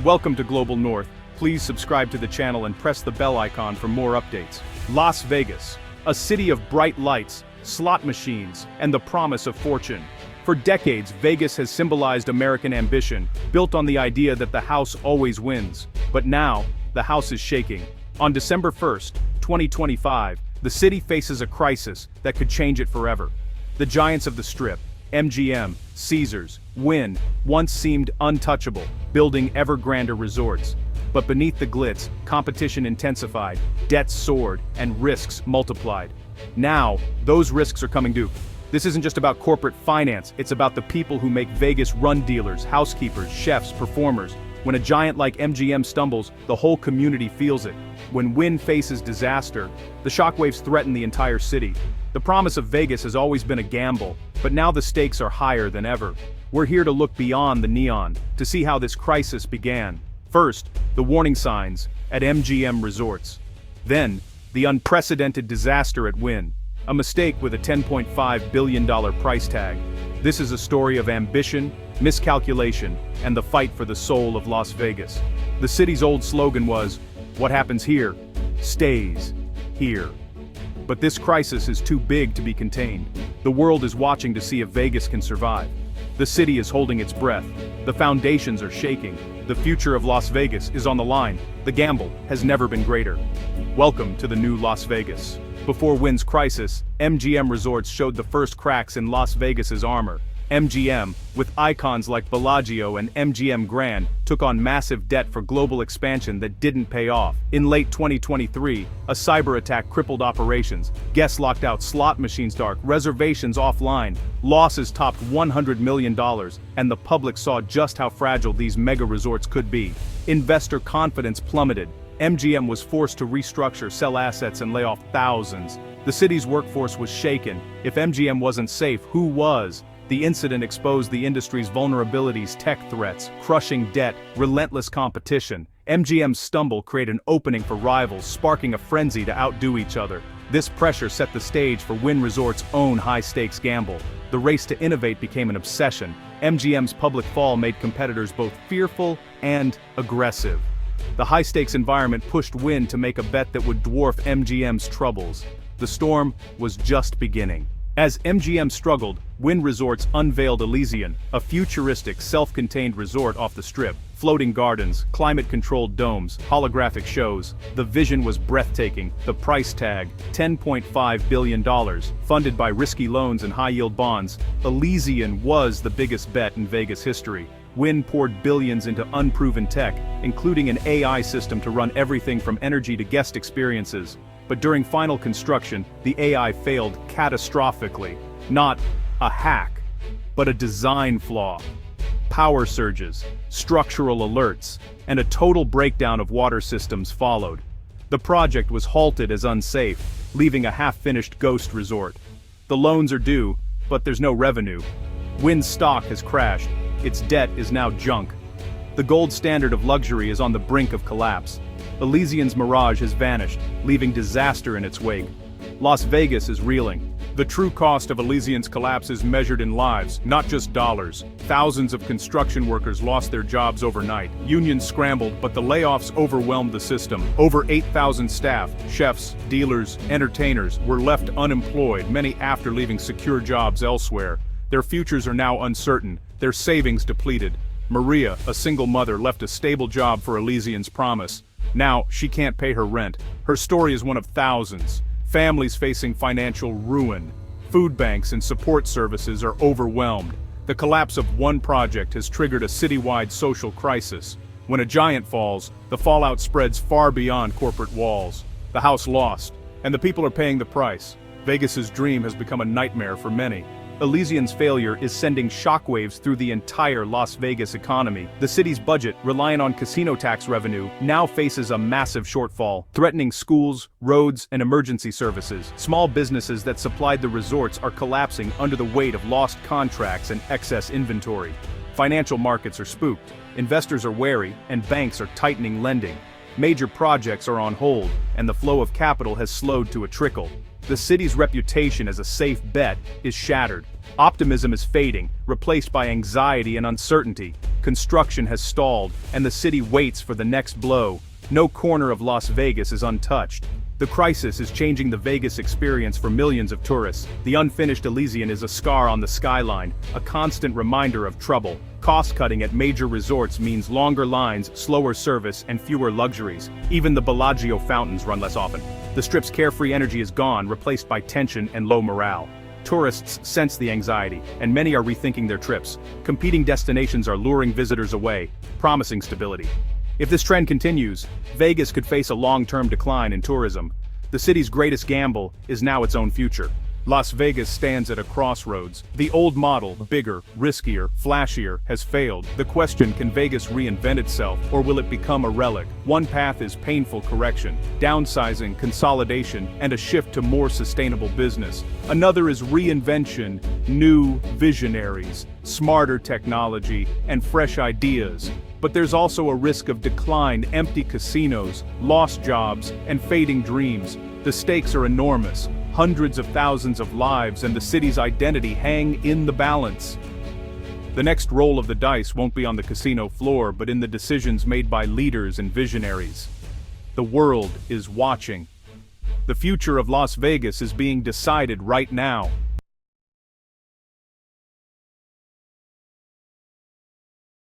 Welcome to Global North. Please subscribe to the channel and press the bell icon for more updates. Las Vegas, a city of bright lights, slot machines, and the promise of fortune. For decades, Vegas has symbolized American ambition, built on the idea that the house always wins. But now, the house is shaking. On December 1st, 2025, the city faces a crisis that could change it forever. The giants of the Strip, MGM, Caesars, Wynn, once seemed untouchable, building ever grander resorts. But beneath the glitz, competition intensified, debts soared, and risks multiplied. Now, those risks are coming due. This isn't just about corporate finance, it's about the people who make Vegas run: dealers, housekeepers, chefs, performers. When a giant like MGM stumbles, the whole community feels it. When Wynn faces disaster, the shockwaves threaten the entire city. The promise of Vegas has always been a gamble, but now the stakes are higher than ever. We're here to look beyond the neon, to see how this crisis began. First, the warning signs at MGM Resorts. Then, the unprecedented disaster at Wynn, a mistake with a $10.5 billion price tag. This is a story of ambition, miscalculation, and the fight for the soul of Las Vegas. The city's old slogan was, "What happens here, stays here." But this crisis is too big to be contained. The world is watching to see if Vegas can survive. The city is holding its breath. The foundations are shaking. The future of Las Vegas is on the line. The gamble has never been greater. Welcome to the new Las Vegas. Before Wynn's crisis, MGM Resorts showed the first cracks in Las Vegas's armor. MGM, with icons like Bellagio and MGM Grand, took on massive debt for global expansion that didn't pay off. In late 2023, a cyber attack crippled operations. Guests locked out, slot machines dark, reservations offline. Losses topped $100 million, and the public saw just how fragile these mega resorts could be. Investor confidence plummeted. MGM was forced to restructure, sell assets, and lay off thousands. The city's workforce was shaken. If MGM wasn't safe, who was? The incident exposed the industry's vulnerabilities: tech threats, crushing debt, relentless competition. MGM's stumble created an opening for rivals, sparking a frenzy to outdo each other. This pressure set the stage for Wynn Resorts' own high-stakes gamble. The race to innovate became an obsession. MGM's public fall made competitors both fearful and aggressive. The high-stakes environment pushed Wynn to make a bet that would dwarf MGM's troubles. The storm was just beginning. As MGM struggled, Wynn Resorts unveiled Elysian, a futuristic, self-contained resort off the Strip. Floating gardens, climate-controlled domes, holographic shows. The vision was breathtaking. The price tag, $10.5 billion, funded by risky loans and high-yield bonds. Elysian was the biggest bet in Vegas history. Wynn poured billions into unproven tech, including an AI system to run everything from energy to guest experiences. But during final construction, the AI failed catastrophically. Not a hack, but a design flaw. Power surges, structural alerts, and a total breakdown of water systems followed. The project was halted as unsafe, leaving a half-finished ghost resort. The loans are due, but there's no revenue. Wynn's stock has crashed. Its debt is now junk. The gold standard of luxury is on the brink of collapse. Elysian's mirage has vanished, leaving disaster in its wake. Las Vegas is reeling. The true cost of Elysian's collapse is measured in lives, not just dollars. Thousands of construction workers lost their jobs overnight. Unions scrambled, but the layoffs overwhelmed the system. Over 8,000 staff, chefs, dealers, entertainers, were left unemployed, many after leaving secure jobs elsewhere. Their futures are now uncertain, their savings depleted. Maria, a single mother, left a stable job for Elysian's promise. Now, she can't pay her rent. Her story is one of thousands. Families facing financial ruin. Food banks and support services are overwhelmed. The collapse of one project has triggered a citywide social crisis. When a giant falls, the fallout spreads far beyond corporate walls. The house lost, and the people are paying the price. Vegas's dream has become a nightmare for many. Elysian's failure is sending shockwaves through the entire Las Vegas economy. The city's budget, reliant on casino tax revenue, now faces a massive shortfall, threatening schools, roads, and emergency services. Small businesses that supplied the resorts are collapsing under the weight of lost contracts and excess inventory. Financial markets are spooked, investors are wary, and banks are tightening lending. Major projects are on hold, and the flow of capital has slowed to a trickle. The city's reputation as a safe bet is shattered. Optimism is fading, replaced by anxiety and uncertainty. Construction has stalled, and the city waits for the next blow. No corner of Las Vegas is untouched. The crisis is changing the Vegas experience for millions of tourists. The unfinished Elysian is a scar on the skyline, a constant reminder of trouble. Cost-cutting at major resorts means longer lines, slower service, and fewer luxuries. Even the Bellagio fountains run less often. The Strip's carefree energy is gone, replaced by tension and low morale. Tourists sense the anxiety, and many are rethinking their trips. Competing destinations are luring visitors away, promising stability. If this trend continues, Vegas could face a long-term decline in tourism. The city's greatest gamble is now its own future. Las Vegas stands at a crossroads. The old model, bigger, riskier, flashier, has failed. The question, can Vegas reinvent itself, or will it become a relic? One path is painful correction, downsizing, consolidation, and a shift to more sustainable business. Another is reinvention, new visionaries, smarter technology, and fresh ideas. But there's also a risk of decline, empty casinos, lost jobs, and fading dreams. The stakes are enormous. Hundreds of thousands of lives and the city's identity hang in the balance. The next roll of the dice won't be on the casino floor, but in the decisions made by leaders and visionaries. The world is watching. The future of Las Vegas is being decided right now.